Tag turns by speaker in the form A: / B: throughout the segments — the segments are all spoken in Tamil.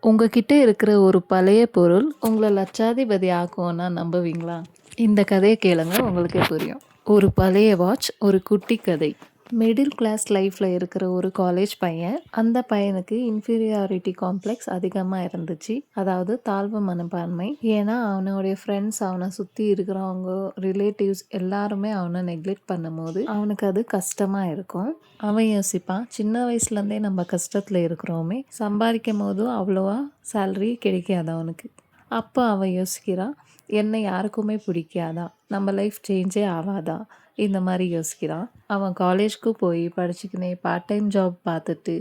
A: உங்ககிட்ட இருக்கிற ஒரு பழைய பொருள் உங்கள லட்சாதிபதி ஆக்கும்னா நம்புவீங்களா? இந்த கதைய கேளுங்க உங்களுக்கே புரியும். ஒரு பழைய வாட்ச், ஒரு குட்டி கதை. மிடில் கிளாஸ் லைஃப்ல இருக்கிற ஒரு காலேஜ் பையன். அந்த பையனுக்கு இன்ஃபீரியாரிட்டி காம்ப்ளெக்ஸ் அதிகமாக இருந்துச்சு. அதாவது தாழ்வு மனப்பான்மை. ஏன்னா அவனுடைய ஃப்ரெண்ட்ஸ், அவனை சுற்றி இருக்கிறவங்க, ரிலேட்டிவ்ஸ் எல்லாருமே அவனை நெக்லெக்ட் பண்ணும்போது அவனுக்கு அது கஷ்டமாக இருக்கும். அவன் யோசிப்பான், சின்ன வயசுலேருந்தே நம்ம கஷ்டத்தில் இருக்கிறோமே, சம்பாதிக்கும் போதும் அவ்வளோவா சேலரி கிடைக்காது அவனுக்கு. அப்போ அவன் யோசிக்கிறான், என்னை யாருக்குமே பிடிக்காதா, நம்ம லைஃப் சேஞ்சே ஆகாதா, இந்த மாதிரி யோசிக்கிறான். அவன் காலேஜ்க்கு போய் படிச்சுக்கினே பார்ட் டைம் ஜாப் பார்த்துட்டு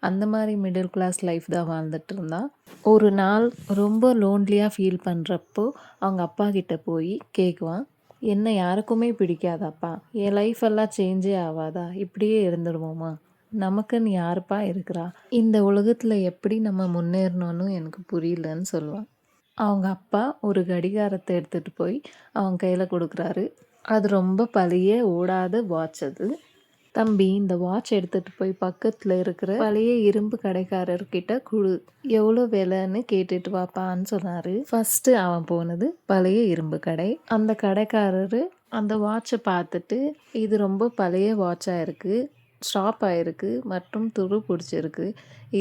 A: அந்த மாதிரி மிடில் கிளாஸ் லைஃப் தான் வாழ்ந்துட்டு இருந்தான். ஒரு நாள் ரொம்ப லோன்லியாக ஃபீல் பண்ணுறப்போ அவங்க அப்பா கிட்ட போய் கேட்குவான், என்ன யாருக்குமே பிடிக்காதாப்பா, என் லைஃப் எல்லாம் சேஞ்சே ஆகாதா, இப்படியே இருந்துடுவோமா, நமக்குன்னு யாருப்பா இருக்கிறா, இந்த உலகத்தில் எப்படி நம்ம முன்னேறணும்னு எனக்கு புரியலன்னு சொல்லுவான். அவங்க அப்பா ஒரு கடிகாரத்தை எடுத்துகிட்டு போய் அவன் கையில் கொடுக்குறாரு. அது ரொம்ப பழைய ஓடாத வாட்ச். அது, தம்பி இந்த வாட்ச் எடுத்துகிட்டு போய் பக்கத்தில் இருக்கிற பழைய இரும்பு கடைக்காரர்கிட்ட கொடு, எவ்வளோ விலைன்னு கேட்டுட்டு வாப்பான்னு சொன்னார். ஃபஸ்ட்டு அவன் போனது பழைய இரும்பு கடை. அந்த கடைக்காரர் அந்த வாட்சை பார்த்துட்டு, இது ரொம்ப பழைய வாட்சாக இருக்குது, ஸ்டாப் ஆகிருக்கு மற்றும் துரு பிடிச்சிருக்கு,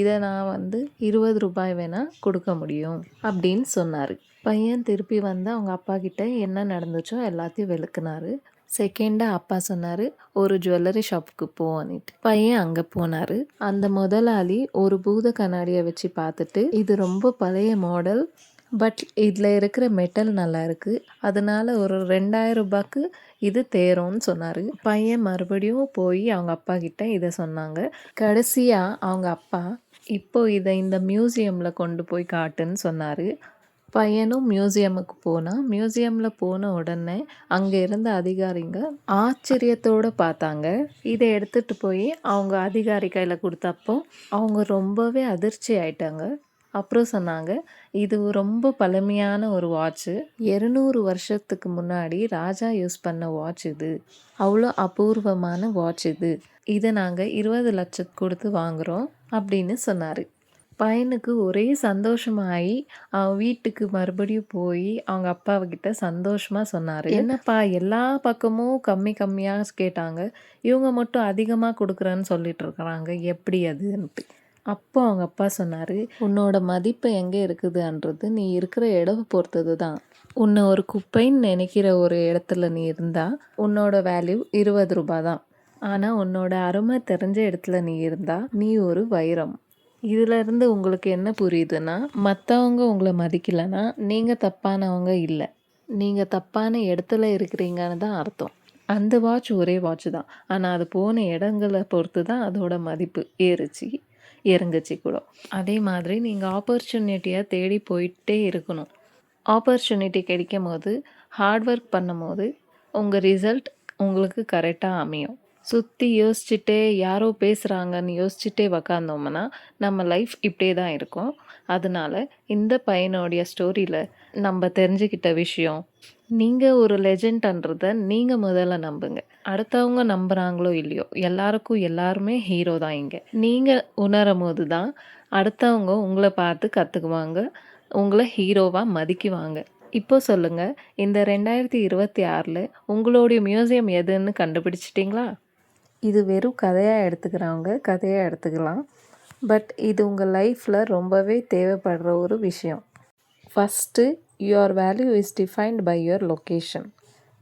A: இதை நான் 20 ரூபாய் வேணால் கொடுக்க முடியும் அப்படின்னு சொன்னார். பையன் திருப்பி அவங்க அப்பா கிட்ட என்ன நடந்துச்சோ எல்லாத்தையும் விளக்குனாரு. செகண்டாக அப்பா சொன்னார், ஒரு ஜுவல்லரி ஷாப்புக்கு போனிட்டு. பையன் அங்கே போனார். அந்த முதலாளி ஒரு பூத கண்ணாடியை வச்சு பார்த்துட்டு, இது ரொம்ப பழைய மாடல், பட் இதில் இருக்கிற மெட்டல் நல்லா இருக்குது, அதனால ஒரு 2000 ரூபாய்க்கு இது தேரும்னு சொன்னார். பையன் மறுபடியும் போய் அவங்க அப்பா கிட்ட இதை சொன்னாங்க. கடைசியாக அவங்க அப்பா, இப்போ இதை இந்த மியூசியமில் கொண்டு போய் காட்டுன்னு சொன்னார். பையனும் மியூசியமுக்கு போனான். மியூசியமில் போன உடனே அங்கே இருந்த அதிகாரிங்க ஆச்சரியத்தோடு பார்த்தாங்க. இதை எடுத்துகிட்டு போய் அவங்க அதிகாரி கையில் கொடுத்தப்போ அவங்க ரொம்பவே அதிர்ச்சி ஆயிட்டாங்க. அப்புறம் சொன்னாங்க, இது ரொம்ப பழமையான ஒரு வாட்ச்சு, 200 வருஷத்துக்கு முன்னாடி ராஜா யூஸ் பண்ண வாட்ச் இது, அவ்வளோ அபூர்வமான வாட்ச் இது, இதை நாங்கள் 20 லட்சம் கொடுத்து வாங்குகிறோம் அப்படின்னு சொன்னார். பையனுக்கு ஒரே சந்தோஷமாகி அவன் வீட்டுக்கு மறுபடியும் போய் அவங்க அப்பாவுக்கிட்ட சந்தோஷமாக சொன்னார். என்னப்பா எல்லா பக்கமும் கம்மி கம்மியாக கேட்டாங்க, இவங்க மட்டும் அதிகமாக கொடுக்குறேன்னு சொல்லிட்டு இருக்கிறாங்க, எப்படி அதுன்ட்டு. அப்போ அவங்க அப்பா சொன்னார், உன்னோட மதிப்பு எங்கே இருக்குதுன்றது நீ இருக்கிற இடம் பொறுத்தது தான். உன்னை ஒரு குப்பைன்னு நினைக்கிற ஒரு இடத்துல நீ இருந்தால் உன்னோட வேல்யூ 20 ரூபாய் தான். ஆனால் உன்னோட அருமை தெரிஞ்ச இடத்துல நீ இருந்தால் நீ ஒரு வைரம். இதிலேருந்து உங்களுக்கு என்ன புரியுதுன்னா, மற்றவங்க உங்களை மதிக்கலைன்னா நீங்கள் தப்பானவங்க இல்லை, நீங்கள் தப்பான இடத்துல இருக்கிறீங்கன்னு தான் அர்த்தம். அந்த வாட்ச் ஒரே வாட்ச் தான், ஆனால் அது போன இடங்களை பொறுத்து தான் அதோட மதிப்பு ஏறுச்சு இறங்குச்சு கூட. அதே மாதிரி நீங்கள் ஆப்பர்ச்சுனிட்டியை தேடி போயிட்டே இருக்கணும். ஆப்பர்ச்சுனிட்டி கிடைக்கும் போது ஹார்ட் ஒர்க் பண்ணும் போது உங்கள் ரிசல்ட் உங்களுக்கு கரெக்டாக அமையும். சுற்றி யோசிச்சுட்டே யாரோ பேசுகிறாங்கன்னு யோசிச்சுட்டே உக்காந்தோம்னா நம்ம லைஃப் இப்படியே தான் இருக்கும். அதனால இந்த பையனுடைய ஸ்டோரியில் நம்ம தெரிஞ்சுக்கிட்ட விஷயம், நீங்கள் ஒரு லெஜெண்ட்ன்றதை நீங்கள் முதல்ல நம்புங்க. அடுத்தவங்க நம்புகிறாங்களோ இல்லையோ, எல்லாருக்கும் எல்லாருமே ஹீரோ தான். இங்கே நீங்கள் உணரும் போது தான் அடுத்தவங்க உங்களை பார்த்து கற்றுக்குவாங்க, உங்களை ஹீரோவாக மதிக்குவாங்க. இப்போ சொல்லுங்கள், இந்த 2026 உங்களுடைய மியூசியம் எதுன்னு கண்டுபிடிச்சிட்டிங்களா? இது வெறும் கதையாக எடுத்துக்கிறவங்க கதையாக எடுத்துக்கலாம், பட் இது உங்கள் லைஃப்பில் ரொம்பவே தேவைப்படுற ஒரு விஷயம். First, your value is defined by your location.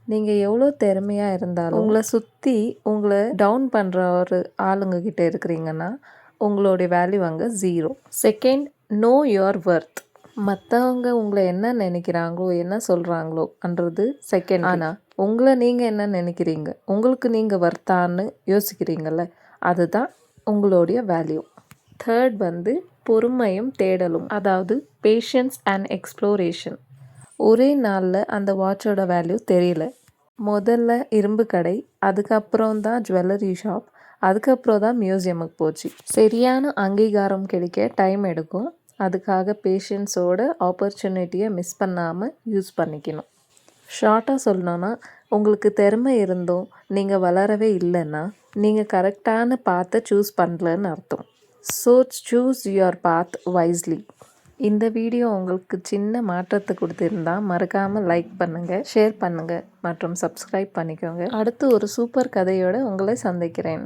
A: நீங்கள் எவ்வளோ திறமையாக இருந்தாலும் உங்களை சுற்றி உங்களை டவுன் பண்ணுற ஒரு ஆளுங்கக்கிட்ட இருக்கிறீங்கன்னா உங்களுடைய வேல்யூ அங்கே 0. Second, no your worth. மற்றவங்க உங்களை என்ன நினைக்கிறாங்களோ என்ன சொல்கிறாங்களோன்றது செகண்ட். ஆனால் உங்களை நீங்கள் என்ன நினைக்கிறீங்க, உங்களுக்கு நீங்கள் வர்த்தான்னு யோசிக்கிறீங்கள, அதுதான் உங்களுடைய வேல்யூ. தேர்ட் பொறுமையும் தேடலும், அதாவது பேஷன்ஸ் அண்ட் எக்ஸ்ப்ளோரேஷன். ஒரே நாளில் அந்த வாட்சோட வேல்யூ தெரியல. முதல்ல இரும்பு கடை, அதுக்கப்புறம் தான் ஜுவல்லரி ஷாப், அதுக்கப்புறம் தான் மியூசியமுக்கு போச்சு. சரியான அங்கீகாரம் கிடைக்க டைம் எடுக்கும். அதுக்காக பேஷன்ஸோட ஆப்பர்ச்சுனிட்டியை மிஸ் பண்ணாமல் யூஸ் பண்ணிக்கணும். ஷார்ட்டாக சொல்லணுன்னா, உங்களுக்கு திறமை இருந்தும் நீங்கள் வளரவே இல்லைன்னா நீங்கள் கரெக்டான பாத்தை சூஸ் பண்ணலன்னு அர்த்தம். So choose your path wisely. இந்த வீடியோ உங்களுக்கு சின்ன மாற்றத்தை கொடுத்திருந்தா மறக்காமல் லைக் பண்ணுங்கள், ஷேர் பண்ணுங்கள் மற்றும் சப்ஸ்கிரைப் பண்ணிக்கோங்க. அடுத்து ஒரு சூப்பர் கதையோடு உங்களை சந்திக்கிறேன்.